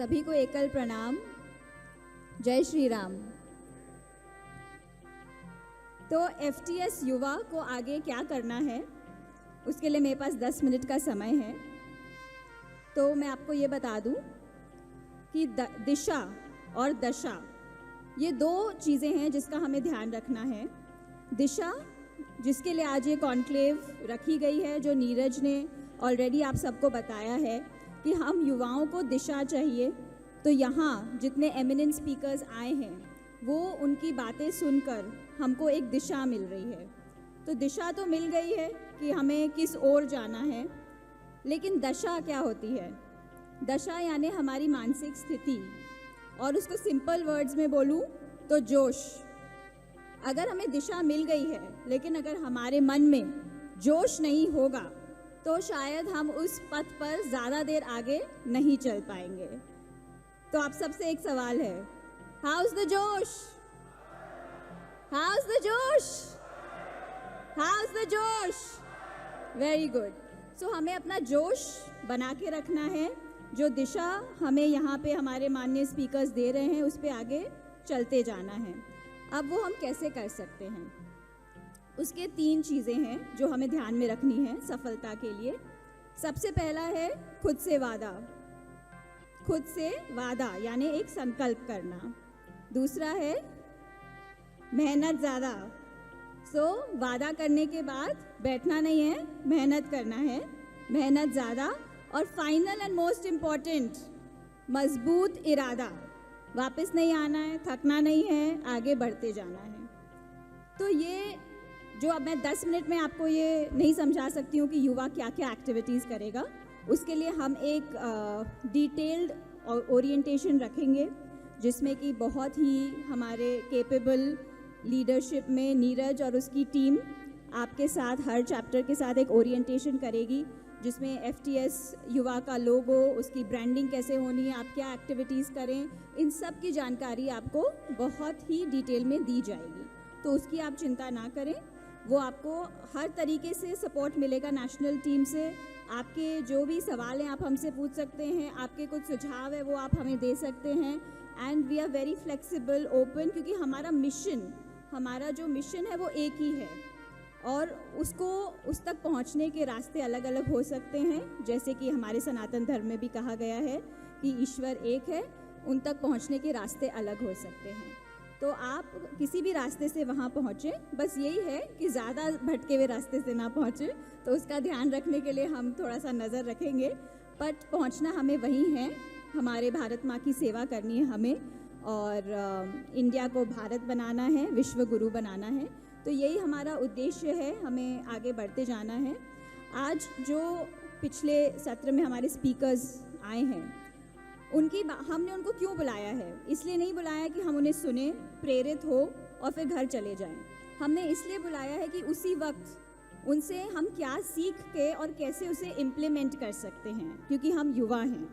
सभी को एकल प्रणाम। जय श्री राम। तो FTS युवा को आगे क्या करना है, उसके लिए मेरे पास 10 मिनट का समय है। तो मैं आपको ये बता दूं कि दिशा और दशा ये दो चीज़ें हैं जिसका हमें ध्यान रखना है। दिशा, जिसके लिए आज ये कॉन्क्लेव रखी गई है, जो नीरज ने ऑलरेडी आप सबको बताया है कि हम युवाओं को दिशा चाहिए। तो यहाँ जितने एमिनेंट स्पीकर्स आए हैं वो उनकी बातें सुनकर हमको एक दिशा मिल रही है। तो दिशा तो मिल गई है कि हमें किस ओर जाना है, लेकिन दशा क्या होती है? दशा यानी हमारी मानसिक स्थिति, और उसको सिंपल वर्ड्स में बोलूँ तो जोश। अगर हमें दिशा मिल गई है लेकिन अगर हमारे मन में जोश नहीं होगा तो शायद हम उस पथ पर ज़्यादा देर आगे नहीं चल पाएंगे। तो आप सबसे एक सवाल है, हाउस द जोश? हाउस द जोश? हाउस द जोश? Very good. सो हमें अपना जोश बना के रखना है। जो दिशा हमें यहाँ पे हमारे माननीय स्पीकर्स दे रहे हैं उस पे आगे चलते जाना है। अब वो हम कैसे कर सकते हैं, उसके 3 चीज़ें हैं जो हमें ध्यान में रखनी है सफलता के लिए। सबसे पहला है खुद से वादा। खुद से वादा यानी एक संकल्प करना। दूसरा है मेहनत ज़्यादा। वादा करने के बाद बैठना नहीं है, मेहनत करना है, मेहनत ज़्यादा। और फाइनल एंड मोस्ट इम्पॉर्टेंट, मजबूत इरादा। वापस नहीं आना है, थकना नहीं है, आगे बढ़ते जाना है। तो ये जो अब मैं 10 मिनट में आपको ये नहीं समझा सकती हूँ कि युवा क्या क्या एक्टिविटीज़ करेगा। उसके लिए हम एक डिटेल्ड ओरिएंटेशन रखेंगे जिसमें कि बहुत ही हमारे केपेबल लीडरशिप में नीरज और उसकी टीम आपके साथ हर चैप्टर के साथ एक ओरिएंटेशन करेगी, जिसमें FTS युवा का लोगो, उसकी ब्रांडिंग कैसे होनी है, आप क्या एक्टिविटीज़ करें, इन सब की जानकारी आपको बहुत ही डिटेल में दी जाएगी। तो उसकी आप चिंता ना करें, वो आपको हर तरीके से सपोर्ट मिलेगा नेशनल टीम से। आपके जो भी सवाल हैं आप हमसे पूछ सकते हैं, आपके कुछ सुझाव है वो आप हमें दे सकते हैं। And we are very flexible, open, क्योंकि हमारा जो मिशन है वो एक ही है और उस तक पहुंचने के रास्ते अलग अलग हो सकते हैं। जैसे कि हमारे सनातन धर्म में भी कहा गया है कि ईश्वर एक है, उन तक पहुंचने के रास्ते अलग हो सकते हैं। तो आप किसी भी रास्ते से वहाँ पहुँचे, बस यही है कि ज़्यादा भटके हुए रास्ते से ना पहुँचे। तो उसका ध्यान रखने के लिए हम थोड़ा सा नज़र रखेंगे, बट पहुँचना हमें वहीं है। हमारे भारत माँ की सेवा करनी है हमें, और इंडिया को भारत बनाना है, विश्व गुरु बनाना है। तो यही हमारा उद्देश्य है, हमें आगे बढ़ते जाना है। आज जो पिछले सत्र में हमारे स्पीकर्स आए हैं हमने उनको क्यों बुलाया है? इसलिए नहीं बुलाया कि हम उन्हें सुने, प्रेरित हो और फिर घर चले जाएं। हमने इसलिए बुलाया है कि उसी वक्त उनसे हम क्या सीख के और कैसे उसे इम्प्लीमेंट कर सकते हैं, क्योंकि हम युवा हैं।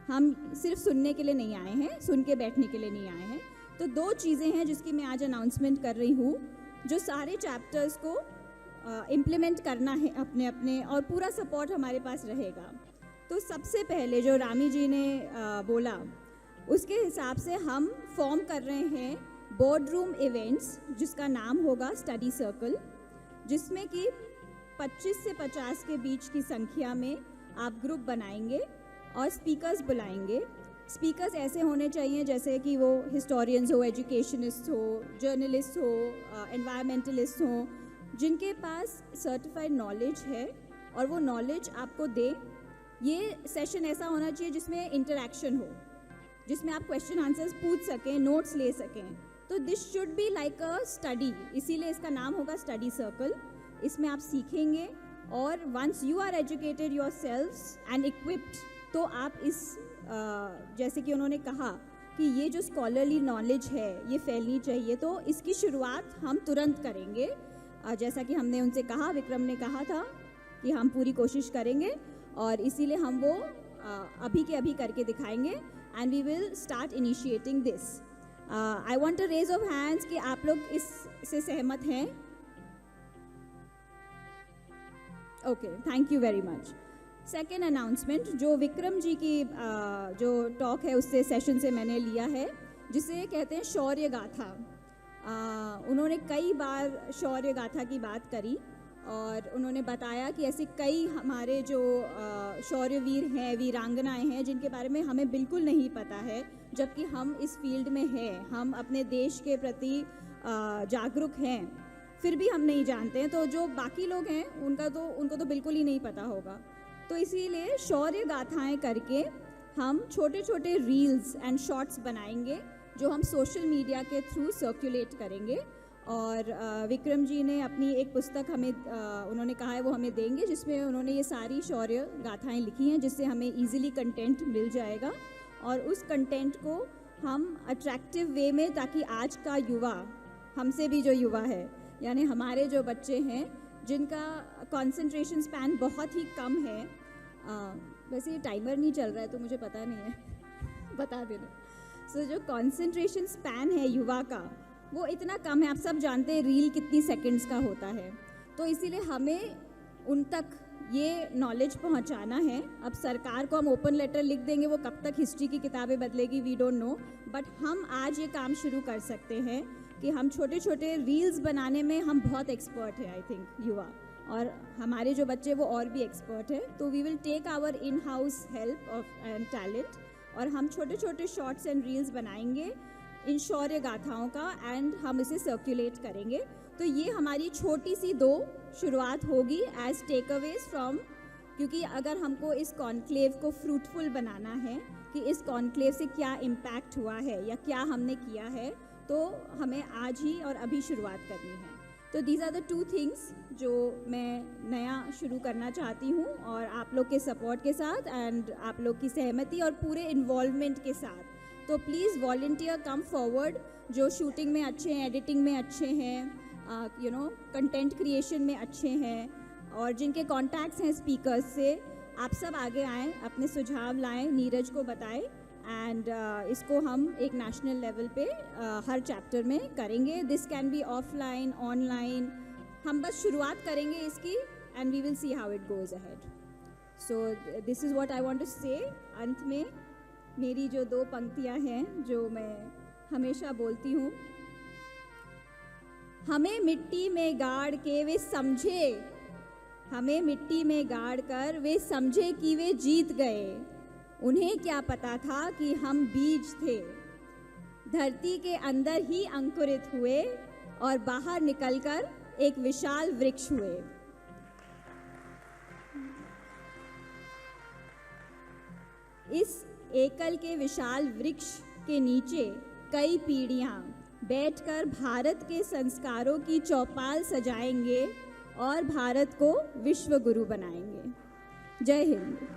हम सिर्फ सुनने के लिए नहीं आए हैं, सुन के बैठने के लिए नहीं आए हैं। तो 2 चीज़ें हैं जिसकी मैं आज अनाउंसमेंट कर रही हूँ, जो सारे चैप्टर्स को इम्प्लीमेंट करना है अपने अपने, और पूरा सपोर्ट हमारे पास रहेगा। तो सबसे पहले जो रामी जी ने बोला उसके हिसाब से हम फॉर्म कर रहे हैं बोर्ड रूम इवेंट्स, जिसका नाम होगा स्टडी सर्कल, जिसमें कि 25 से 50 के बीच की संख्या में आप ग्रुप बनाएंगे और स्पीकर्स बुलाएंगे। स्पीकर्स ऐसे होने चाहिए जैसे कि वो हिस्टोरियंस हो, एजुकेशनिस्ट हो, जर्नलिस्ट हो, एनवायरमेंटलिस्ट हो, जिनके पास सर्टिफाइड नॉलेज है और वो नॉलेज आपको दे। ये सेशन ऐसा होना चाहिए जिसमें इंटरेक्शन हो, जिसमें आप क्वेश्चन आंसर्स पूछ सकें, नोट्स ले सकें। तो this should be like a study, इसीलिए इसका नाम होगा स्टडी सर्कल। इसमें आप सीखेंगे और once you are educated yourselves and equipped, तो आप इस जैसे कि उन्होंने कहा कि ये जो स्कॉलरली नॉलेज है ये फैलनी चाहिए, तो इसकी शुरुआत हम तुरंत करेंगे। जैसा कि हमने उनसे कहा, विक्रम ने कहा था कि हम पूरी कोशिश करेंगे, और इसीलिए हम वो अभी के अभी करके दिखाएंगे। And we will start initiating this. I want a raise of hands कि आप लोग इससे सहमत हैं? Okay, thank you very much. Second announcement जो विक्रम जी की जो टॉक है उससे सेशन से मैंने लिया है, जिसे कहते हैं शौर्य गाथा। उन्होंने कई बार शौर्य गाथा की बात करी और उन्होंने बताया कि ऐसे कई हमारे जो शौर्यवीर हैं, वीरांगनाएं हैं, जिनके बारे में हमें बिल्कुल नहीं पता है, जबकि हम इस फील्ड में हैं, हम अपने देश के प्रति जागरूक हैं, फिर भी हम नहीं जानते हैं। तो जो बाकी लोग हैं उनको तो बिल्कुल ही नहीं पता होगा। तो इसीलिए शौर्य गाथाएं करके हम छोटे छोटे रील्स एंड शॉर्ट्स बनाएंगे जो हम सोशल मीडिया के थ्रू सर्कुलेट करेंगे। और विक्रम जी ने अपनी एक पुस्तक हमें उन्होंने कहा है वो हमें देंगे, जिसमें उन्होंने ये सारी शौर्य गाथाएं लिखी हैं, जिससे हमें इजीली कंटेंट मिल जाएगा और उस कंटेंट को हम अट्रैक्टिव वे में, ताकि आज का युवा, हमसे भी जो युवा है, यानी हमारे जो बच्चे हैं जिनका कंसंट्रेशन स्पैन बहुत ही कम है, वैसे ये टाइमर नहीं चल रहा है तो मुझे पता नहीं है बता देना। सो जो कंसंट्रेशन स्पैन है युवा का वो इतना कम है। आप सब जानते हैं रील कितनी सेकंड्स का होता है, तो इसीलिए हमें उन तक ये नॉलेज पहुंचाना है। अब सरकार को हम ओपन लेटर लिख देंगे, वो कब तक हिस्ट्री की किताबें बदलेगी वी डोंट नो, बट हम आज ये काम शुरू कर सकते हैं कि हम छोटे छोटे रील्स बनाने में हम बहुत एक्सपर्ट हैं, आई थिंक युवा, और हमारे जो बच्चे वो और भी एक्सपर्ट है। तो we will take our in house help of and talent और हम छोटे छोटे शॉर्ट्स एंड रील्स बनाएंगे इन शौर्य गाथाओं का एंड हम इसे सर्कुलेट करेंगे। तो ये हमारी छोटी सी 2 शुरुआत होगी एज टेक अवेज फ्रॉम, क्योंकि अगर हमको इस कॉन्क्लेव को फ्रूटफुल बनाना है कि इस कॉन्क्लेव से क्या इम्पैक्ट हुआ है या क्या हमने किया है, तो हमें आज ही और अभी शुरुआत करनी है। तो दीज आर द 2 थिंग्स जो मैं नया शुरू करना चाहती हूँ, और आप लोग के सपोर्ट के साथ एंड आप लोग की सहमति और पूरे इन्वॉल्वमेंट के साथ। तो प्लीज़ वॉलंटियर कम फॉरवर्ड, जो शूटिंग में अच्छे हैं, एडिटिंग में अच्छे हैं, कंटेंट क्रिएशन में अच्छे हैं, और जिनके कॉन्टैक्ट्स हैं स्पीकर्स से, आप सब आगे आएँ, अपने सुझाव लाएँ, नीरज को बताएं एंड इसको हम एक नेशनल लेवल पे हर चैप्टर में करेंगे। This can be offline, online, हम बस शुरुआत करेंगे इसकी and we will see how it goes ahead. So this is what I want to say. अंत में मेरी जो 2 पंक्तियां हैं जो मैं हमेशा बोलती हूँ, हमें मिट्टी में गाड़ के वे समझे, हमें मिट्टी में गाड़ कर वे समझे कि वे जीत गए, उन्हें क्या पता था कि हम बीज थे, धरती के अंदर ही अंकुरित हुए और बाहर निकलकर एक विशाल वृक्ष हुए। इस एकल के विशाल वृक्ष के नीचे कई पीढ़ियां बैठकर भारत के संस्कारों की चौपाल सजाएंगे और भारत को विश्व गुरु बनाएंगे। जय हिंद।